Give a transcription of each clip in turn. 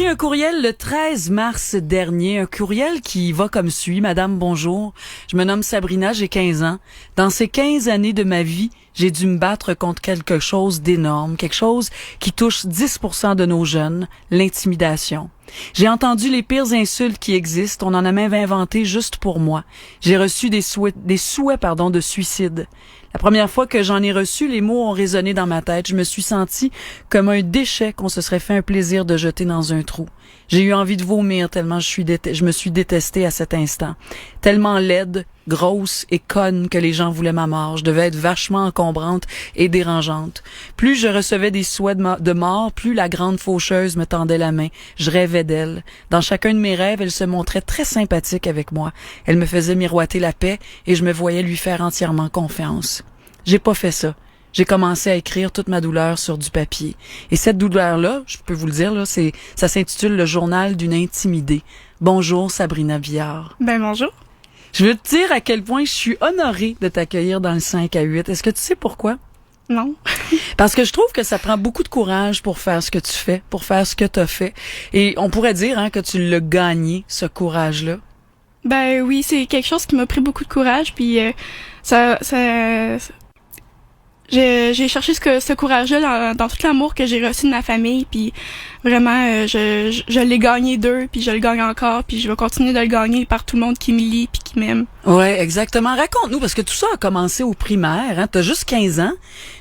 écrit un courriel le 13 mars dernier, un courriel qui va comme suit. Madame, bonjour. Je me nomme Sabrina, j'ai 15 ans. Dans ces 15 années de ma vie, j'ai dû me battre contre quelque chose d'énorme, quelque chose qui touche 10% de nos jeunes, l'intimidation. J'ai entendu les pires insultes qui existent, on en a même inventé juste pour moi. J'ai reçu des souhaits de suicide. La première fois que j'en ai reçu, les mots ont résonné dans ma tête. Je me suis sentie comme un déchet qu'on se serait fait un plaisir de jeter dans un trou. J'ai eu envie de vomir tellement je me suis détestée à cet instant. Tellement laide, grosse et conne que les gens voulaient ma mort. Je devais être vachement encombrante et dérangeante. Plus je recevais des souhaits de mort, plus la grande faucheuse me tendait la main. Je rêvais d'elle. Dans chacun de mes rêves, elle se montrait très sympathique avec moi. Elle me faisait miroiter la paix et je me voyais lui faire entièrement confiance. J'ai pas fait ça. J'ai commencé à écrire toute ma douleur sur du papier. Et cette douleur-là, je peux vous le dire, là, ça s'intitule Le journal d'une intimidée. Bonjour Sabrina Billard. Bonjour. Je veux te dire à quel point je suis honorée de t'accueillir dans le 5 à 8. Est-ce que tu sais pourquoi? Non. Parce que je trouve que ça prend beaucoup de courage pour faire ce que tu fais, pour faire ce que tu as fait. Et on pourrait dire que tu l'as gagné, ce courage-là. Ben oui, c'est quelque chose qui m'a pris beaucoup de courage, puis j'ai cherché ce courage-là dans tout l'amour que j'ai reçu de ma famille, puis vraiment, je l'ai gagné d'eux, puis je le gagne encore, puis je vais continuer de le gagner par tout le monde qui me lit puis qui m'aime. Ouais, exactement. Raconte-nous, parce que tout ça a commencé au primaire, hein. T'as juste 15 ans,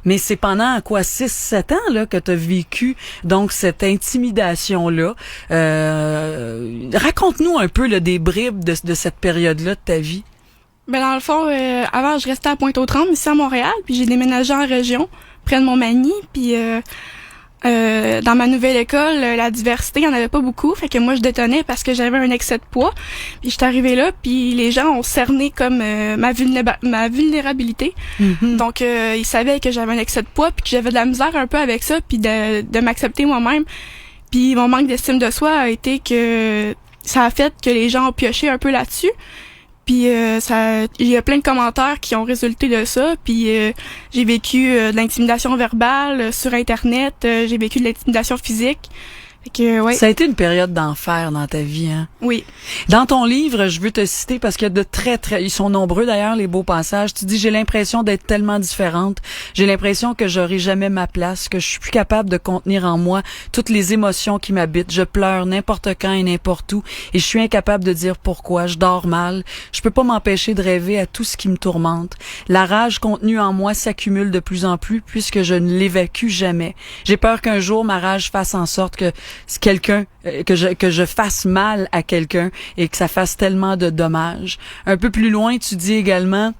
mais c'est pendant, 6-7 ans, là, que t'as vécu, donc, cette intimidation-là. Raconte-nous un peu, là, des bribes de cette période-là de ta vie. Ben dans le fond, avant je restais à Pointe-aux-Trembles, ici à Montréal, puis j'ai déménagé en région, près de Montmagny, puis dans ma nouvelle école, la diversité, il y en avait pas beaucoup, fait que moi je détonnais parce que j'avais un excès de poids. Puis j'étais arrivée là, puis les gens ont cerné comme ma vulnérabilité. Mm-hmm. Donc ils savaient que j'avais un excès de poids, puis que j'avais de la misère un peu avec ça, puis de m'accepter moi-même. Puis mon manque d'estime de soi a été que ça a fait que les gens ont pioché un peu là-dessus. Puis il y a plein de commentaires qui ont résulté de ça. Puis j'ai vécu de l'intimidation verbale sur Internet. J'ai vécu de l'intimidation physique. Fait que, ouais. Ça a été une période d'enfer dans ta vie, hein? Oui. Dans ton livre, je veux te citer parce qu'il y a ils sont nombreux d'ailleurs, les beaux passages. Tu dis, j'ai l'impression d'être tellement différente. J'ai l'impression que j'aurai jamais ma place, que je suis plus capable de contenir en moi toutes les émotions qui m'habitent. Je pleure n'importe quand et n'importe où et je suis incapable de dire pourquoi. Je dors mal. Je peux pas m'empêcher de rêver à tout ce qui me tourmente. La rage contenue en moi s'accumule de plus en plus puisque je ne l'évacue jamais. J'ai peur qu'un jour ma rage fasse en sorte que que je fasse mal à quelqu'un et que ça fasse tellement de dommages. Un peu plus loin, tu dis également,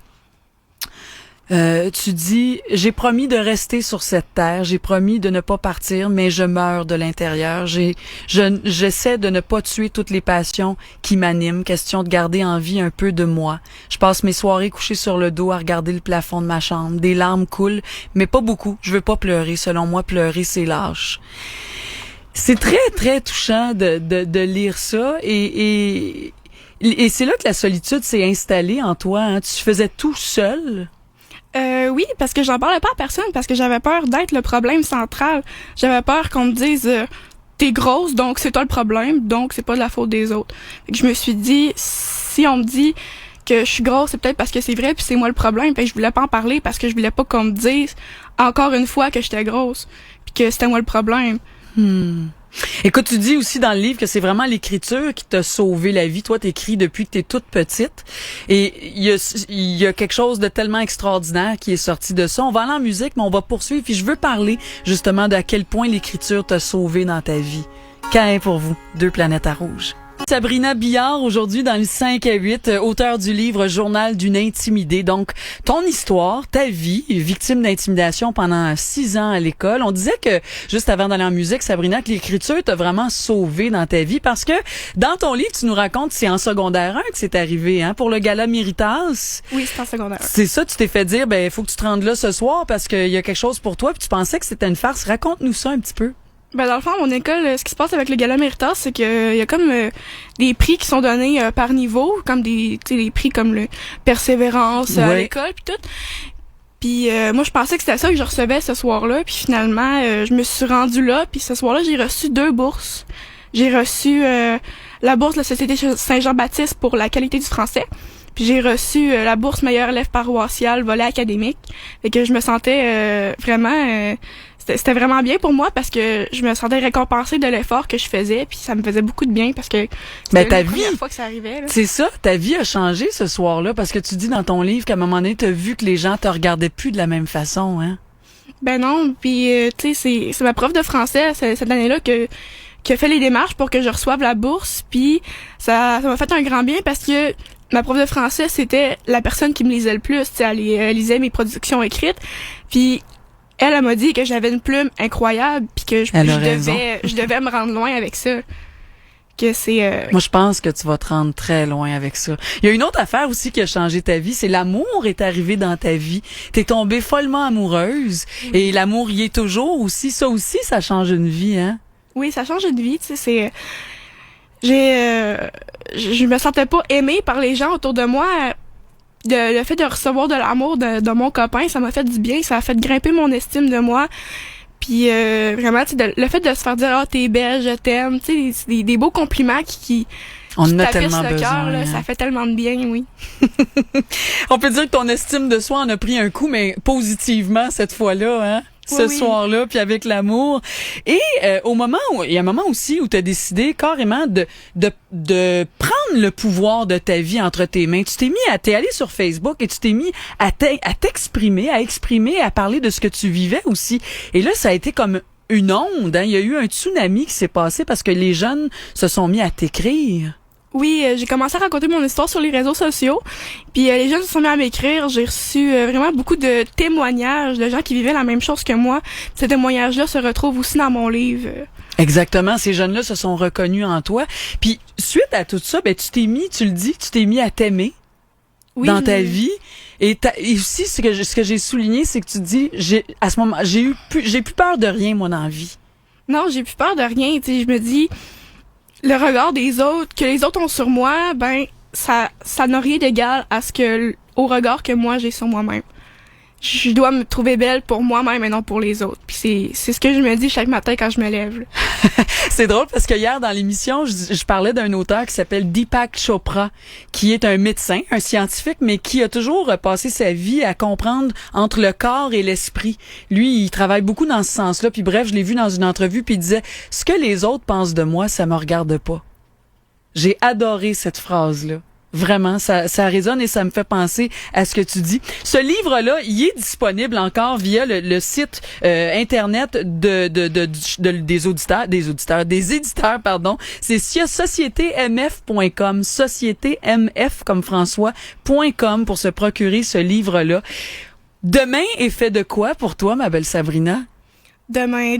j'ai promis de rester sur cette terre, j'ai promis de ne pas partir, mais je meurs de l'intérieur. J'essaie de ne pas tuer toutes les passions qui m'animent, question de garder en vie un peu de moi. Je passe mes soirées couchées sur le dos à regarder le plafond de ma chambre. Des larmes coulent, mais pas beaucoup. Je veux pas pleurer. Selon moi, pleurer, c'est lâche. C'est très, très touchant de lire ça et c'est là que la solitude s'est installée en toi, hein. Tu faisais tout seul? Oui, parce que j'en parlais pas à personne, parce que j'avais peur d'être le problème central. J'avais peur qu'on me dise t'es grosse, donc c'est toi le problème, donc c'est pas de la faute des autres. Fait que je me suis dit, si on me dit que je suis grosse, c'est peut-être parce que c'est vrai, puis c'est moi le problème. Fait que je voulais pas en parler parce que je voulais pas qu'on me dise encore une fois que j'étais grosse, puis que c'était moi le problème. Écoute, tu dis aussi dans le livre que c'est vraiment l'écriture qui t'a sauvé la vie. Toi, t'écris depuis que t'es toute petite. Et il y a quelque chose de tellement extraordinaire qui est sorti de ça. On va aller en musique, mais on va poursuivre. Puis je veux parler justement de à quel point l'écriture t'a sauvé dans ta vie. Qu'un pour vous, 2 planètes à rouge. Sabrina Billard, aujourd'hui dans le 5 à 8, auteur du livre Journal d'une intimidée. Donc, ton histoire, ta vie, victime d'intimidation pendant 6 ans à l'école. On disait que, juste avant d'aller en musique, Sabrina, que l'écriture t'a vraiment sauvée dans ta vie parce que, dans ton livre, tu nous racontes, c'est en secondaire 1 que c'est arrivé, hein, pour le gala Méritas. Oui, c'est en secondaire 1. C'est ça, tu t'es fait dire, il faut que tu te rendes là ce soir parce qu'il y a quelque chose pour toi puis tu pensais que c'était une farce. Raconte-nous ça un petit peu. Ben dans le fond, à mon école, ce qui se passe avec le Gala Méritas, c'est que y a comme des prix qui sont donnés par niveau, comme des prix comme le persévérance à l'école puis tout. Puis moi je pensais que c'était ça que je recevais ce soir-là, puis finalement je me suis rendue là, puis ce soir-là, j'ai reçu 2 bourses. J'ai reçu la bourse de la Société Saint-Jean-Baptiste pour la qualité du français. Puis j'ai reçu la bourse meilleur élève paroissial volet académique. Fait que je me sentais vraiment... c'était vraiment bien pour moi parce que je me sentais récompensée de l'effort que je faisais. Puis ça me faisait beaucoup de bien parce que c'était la première fois que ça arrivait. Là. C'est ça, ta vie a changé ce soir-là parce que tu dis dans ton livre qu'à un moment donné, t'as vu que les gens te regardaient plus de la même façon, hein? Ben non, puis tu sais, c'est ma prof de français cette année-là qui a fait les démarches pour que je reçoive la bourse. Puis ça m'a fait un grand bien parce que ma prof de français, c'était la personne qui me lisait le plus. Elle lisait mes productions écrites. Puis elle m'a dit que j'avais une plume incroyable puis que je devais me rendre loin avec ça. Que c'est Moi, je pense que tu vas te rendre très loin avec ça. Il y a une autre affaire aussi qui a changé ta vie, c'est l'amour est arrivé dans ta vie. T'es tombée follement amoureuse et l'amour y est toujours aussi. Ça aussi, ça change une vie, hein? Oui, ça change une vie, tu sais, je me sentais pas aimée par les gens autour de moi. Le fait de recevoir de l'amour de mon copain, ça m'a fait du bien, ça a fait grimper mon estime de moi. Puis vraiment, tu sais, le fait de se faire dire « Ah, t'es belle, je t'aime », tu sais, des beaux compliments qui on en a tapissent tellement le besoin. cœur, là, hein? ça fait tellement de bien, oui. On peut dire que ton estime de soi en a pris un coup, mais positivement cette fois-là, hein? Ce Oui. soir-là, puis avec l'amour. Et il y a un moment aussi où tu as décidé carrément de prendre le pouvoir de ta vie entre tes mains. T'es allé sur Facebook et tu t'es mis à t'exprimer, à exprimer, à parler de ce que tu vivais aussi. Et là, ça a été comme une onde, hein? Il y a eu un tsunami qui s'est passé parce que les jeunes se sont mis à t'écrire. Oui, j'ai commencé à raconter mon histoire sur les réseaux sociaux. Puis les gens se sont mis à m'écrire. J'ai reçu vraiment beaucoup de témoignages de gens qui vivaient la même chose que moi. Ces témoignages-là se retrouvent aussi dans mon livre. Exactement, ces jeunes-là se sont reconnus en toi. Puis suite à tout ça, ben tu t'es mis à t'aimer dans ta vie. Et aussi ce que j'ai souligné, c'est que tu dis à ce moment j'ai plus peur de rien moi dans la vie. Non, j'ai plus peur de rien. Tu sais, je me dis le regard des autres que les autres ont sur moi, ben ça n'a rien d'égal au regard que moi j'ai sur moi-même. Je dois me trouver belle pour moi-même et non pour les autres. Puis c'est ce que je me dis chaque matin quand je me lève. Là. C'est drôle parce que hier dans l'émission, je parlais d'un auteur qui s'appelle Deepak Chopra, qui est un médecin, un scientifique, mais qui a toujours passé sa vie à comprendre entre le corps et l'esprit. Lui, il travaille beaucoup dans ce sens-là. Puis bref, je l'ai vu dans une entrevue, puis il disait « Ce que les autres pensent de moi, ça me regarde pas. » J'ai adoré cette phrase-là. Vraiment, ça résonne et ça me fait penser à ce que tu dis. Ce livre-là, il est disponible encore via le site internet des éditeurs, pardon. C'est sociétémf.com, sociétémf comme François.com pour se procurer ce livre-là. Demain est fait de quoi pour toi, ma belle Sabrina? Demain?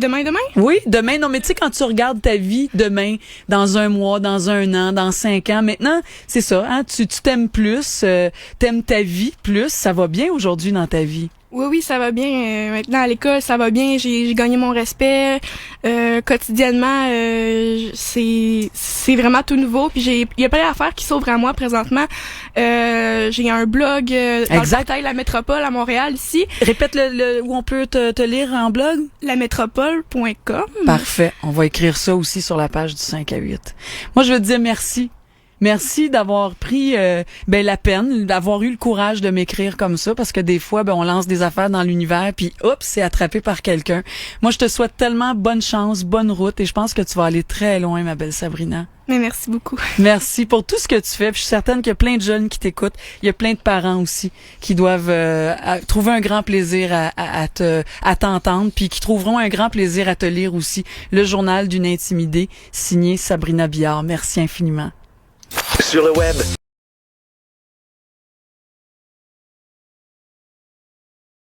Oui, demain. Non, mais tu sais, quand tu regardes ta vie demain, dans un mois, dans un an, dans 5 ans, maintenant, c'est ça, hein, tu t'aimes plus, t'aimes ta vie plus, ça va bien aujourd'hui dans ta vie. Oui, ça va bien. Maintenant, à l'école, ça va bien. J'ai gagné mon respect. Quotidiennement, c'est vraiment tout nouveau. Puis il y a plein d'affaires qui s'ouvrent à moi présentement. J'ai un blog dans le portail La Métropole à Montréal, ici. Répète où on peut te lire en blog. Lamétropole.com. Parfait. On va écrire ça aussi sur la page du 5 à 8. Moi, je veux te dire merci. Merci d'avoir pris la peine, d'avoir eu le courage de m'écrire comme ça, parce que des fois, on lance des affaires dans l'univers, puis oups, c'est attrapé par quelqu'un. Moi, je te souhaite tellement bonne chance, bonne route, et je pense que tu vas aller très loin, ma belle Sabrina. Mais merci beaucoup. Merci pour tout ce que tu fais. Puis je suis certaine qu'il y a plein de jeunes qui t'écoutent. Il y a plein de parents aussi qui doivent trouver un grand plaisir à t'entendre, puis qui trouveront un grand plaisir à te lire aussi. Le journal d'une intimidée, signé Sabrina Biard. Merci infiniment. Sur le web,